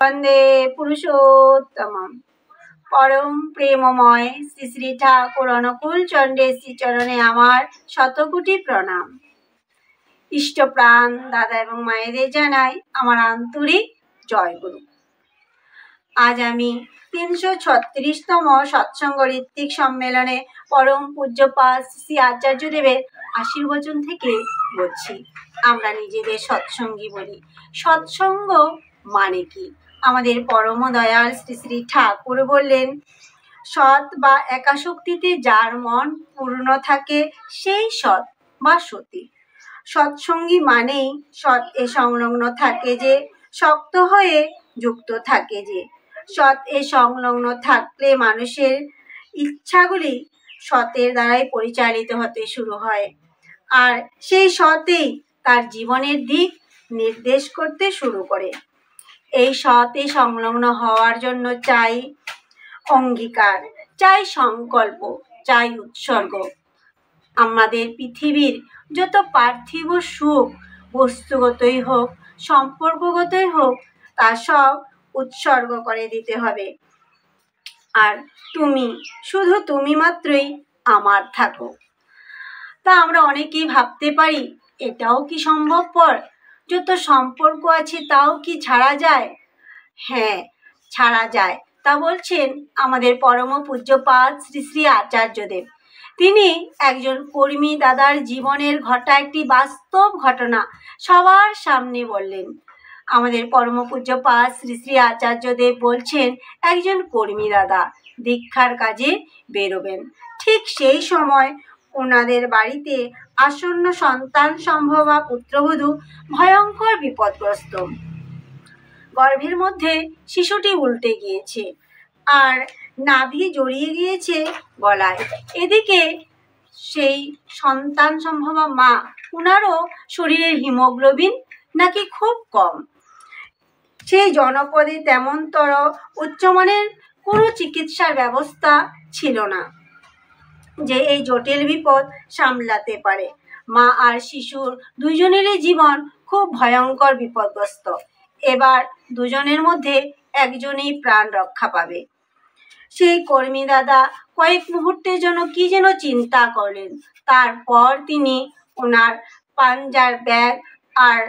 वंदे पुरुषोत्तमम परम प्रेममय श्री श्री ठाकुर अनुकूल चंद्र श्री चरणे आमार शतकोटी प्रणाम। इष्ट प्राण दादा एवं मायेदेर जानाई आमार आंतरिक जय गुरु। आज आमी 336तम सत्संग ऋत्विक सम्मेलने परम पूज्यपाद श्री आचार्यदेवेर आशीर्वचन थेके बोलছি। আমরা নিজেদের সৎসঙ্গী বলি। সৎসঙ্গ মানে কি? আমাদের পরম দয়াল শ্রী শ্রী ঠাকুর বললেন, সৎ বা একাশক্তিতে যার মন পূর্ণ থাকে সেই সৎ বা সতী। সৎসঙ্গী মানেই সৎ এ সংলগ্ন থাকে যে, শক্ত হয়ে যুক্ত থাকে যে। সৎ এ সংলগ্ন থাকলে মানুষের ইচ্ছাগুলি সতের দ্বারাই পরিচালিত হতে শুরু হয়, আর সেই সতেই তার জীবনের দিক নির্দেশ করতে শুরু করে। এই সতে সংলগ্ন হওয়ার জন্য চাই অঙ্গীকার, চাই সংকল্প, চাই উৎসর্গ। আমাদের পৃথিবীর যত পার্থিব সুখ বস্তুগতই হোক সম্পর্কগতই হোক তা সব উৎসর্গ করে দিতে হবে। আর তুমি, শুধু তুমি মাত্রই আমার থাকো। তা আমরা অনেকেই ভাবতে পারি, এটাও কি সম্ভবপর? যত সম্পর্ক আছে তাও কি ছাড়া যায়? হ্যাঁ, ছাড়া যায়। তা বলছেন আমাদের পরম পূজ্যপাদ শ্রী শ্রী আচার্যদেব। তিনি একজন কর্মী দাদার জীবনের ঘটা একটি বাস্তব ঘটনা সবার সামনে বললেন। আমাদের পরম পূজ্যপাদ শ্রী শ্রী আচার্যদেব বলছেন, একজন কর্মী দাদা দীক্ষার কাজে বেরোবেন। ঠিক সেই সময় ওনাদের বাড়িতে আসন্ন সন্তান সম্ভবা পুত্রবধূ ভয়ঙ্কর বিপদগ্রস্ত। গর্ভের মধ্যে শিশুটি উল্টে গিয়েছে আর নাভি জড়িয়ে গিয়েছে গলায়। এদিকে সেই সন্তান সম্ভবা মা, ওনারও শরীরের হিমোগ্লোবিন নাকি খুব কম। সেই জনপদে তেমনতর উচ্চমানের কোনো চিকিৎসার ব্যবস্থা ছিল না যে এই জটিল বিপদ সামলাতে পারে। মা আর শিশুর দুজনেরই জীবন খুব ভয়ঙ্কর বিপদগ্রস্ত। এবার দুজনের মধ্যে একজনই প্রাণ রক্ষা পাবে। সেই কর্মী দাদা কয়েক মুহূর্তের জন্য কি যেন চিন্তা করলেন। তারপর তিনি ওনার পাঞ্জার ব্যাগ আর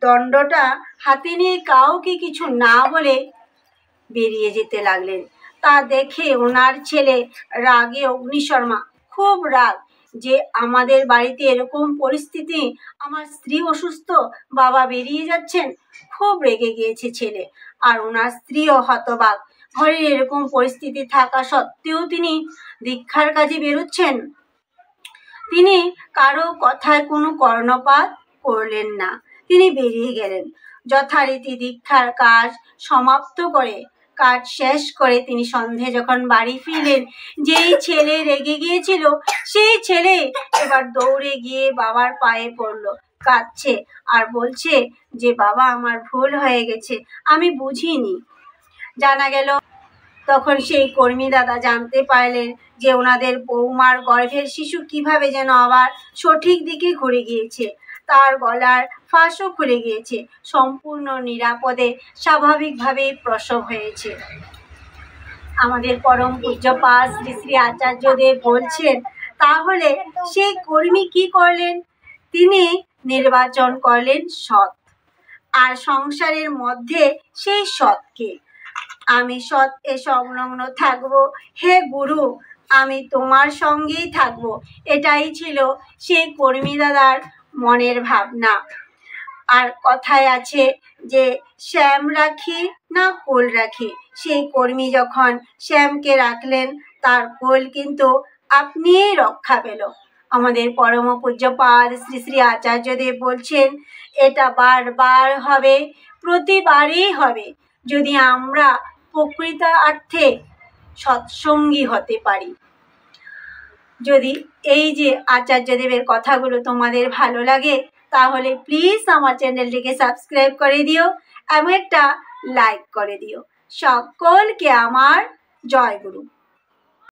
দণ্ডটা হাতে নিয়ে কাউকে কিছু না বলে বেরিয়ে যেতে লাগলেন। তা দেখে ওনার ছেলে রাগে অগ্নিশর্মা, খুব রাগ যে আমাদের বাড়িতে এরকম পরিস্থিতি, আমার স্ত্রী অসুস্থ, বাবা বেরিয়ে যাচ্ছেন। খুব রেগে গিয়েছে ছেলে। আর ওনার স্ত্রীও হতবাক, ঘরে এরকম পরিস্থিতি থাকা সত্ত্বেও তিনি দীক্ষার কাজে বেরোচ্ছেন। তিনি কারো কথায় কোনো কর্ণপাত করলেন না, তিনি বেরিয়ে গেলেন। যথারীতি দীক্ষার কাজ সমাপ্ত করে, কাজ শেষ করে তিনি সন্ধে যখন বাড়ি ফিরলেন, যেই ছেলে রেগে গিয়েছিল সেই ছেলে এবার দৌড়ে গিয়ে বাবার পায়ে পড়ল, কাঁদছে আর বলছে যে, বাবা আমার ভুল হয়ে গেছে, আমি বুঝিনি। জানা গেল তখন সেই কর্মী দাদা জানতে পারলেন যে ওনাদের বৌমার গর্ভের শিশু কিভাবে যেন আবার সঠিক দিকে ঘুরে গিয়েছে, তার গলার ফাঁসও খুলে গিয়েছে, সম্পূর্ণ নিরাপদে স্বাভাবিকভাবেই প্রসব হয়েছে। আমাদের পরম পূজ্যপাদ শ্রী শ্রী আচার্যদেব বলছেন, তাহলে সেই কর্মী কি করলেন? তিনি নির্বাচন করলেন সৎ, আর সংসারের মধ্যে সেই সৎকে। আমি সৎ এ সংলগ্ন থাকবো, হে গুরু আমি তোমার সঙ্গেই থাকবো, এটাই ছিল সেই কর্মী দাদার মনের ভাবনা। আর কথায় আছে যে, শ্যাম রাখি না কোল রাখি। সেই কর্মী যখন শ্যামকে রাখলেন, তার কোল কিন্তু আপনিই রক্ষা পেল। আমাদের পরম পূজ্যপাদ শ্রী শ্রী আচার্যদেব বলছেন, এটা বারবার হবে, প্রতিবারই হবে, যদি আমরা প্রকৃত অর্থে সৎসঙ্গী হতে পারি। যদি এই যে আচার্যদেবের কথাগুলো তোমাদের ভালো লাগে, তাহলে প্লিজ আমার চ্যানেলটিকে সাবস্ক্রাইব করে দিও এবং একটা লাইক করে দিও। সকলকে আমার জয় গুরু।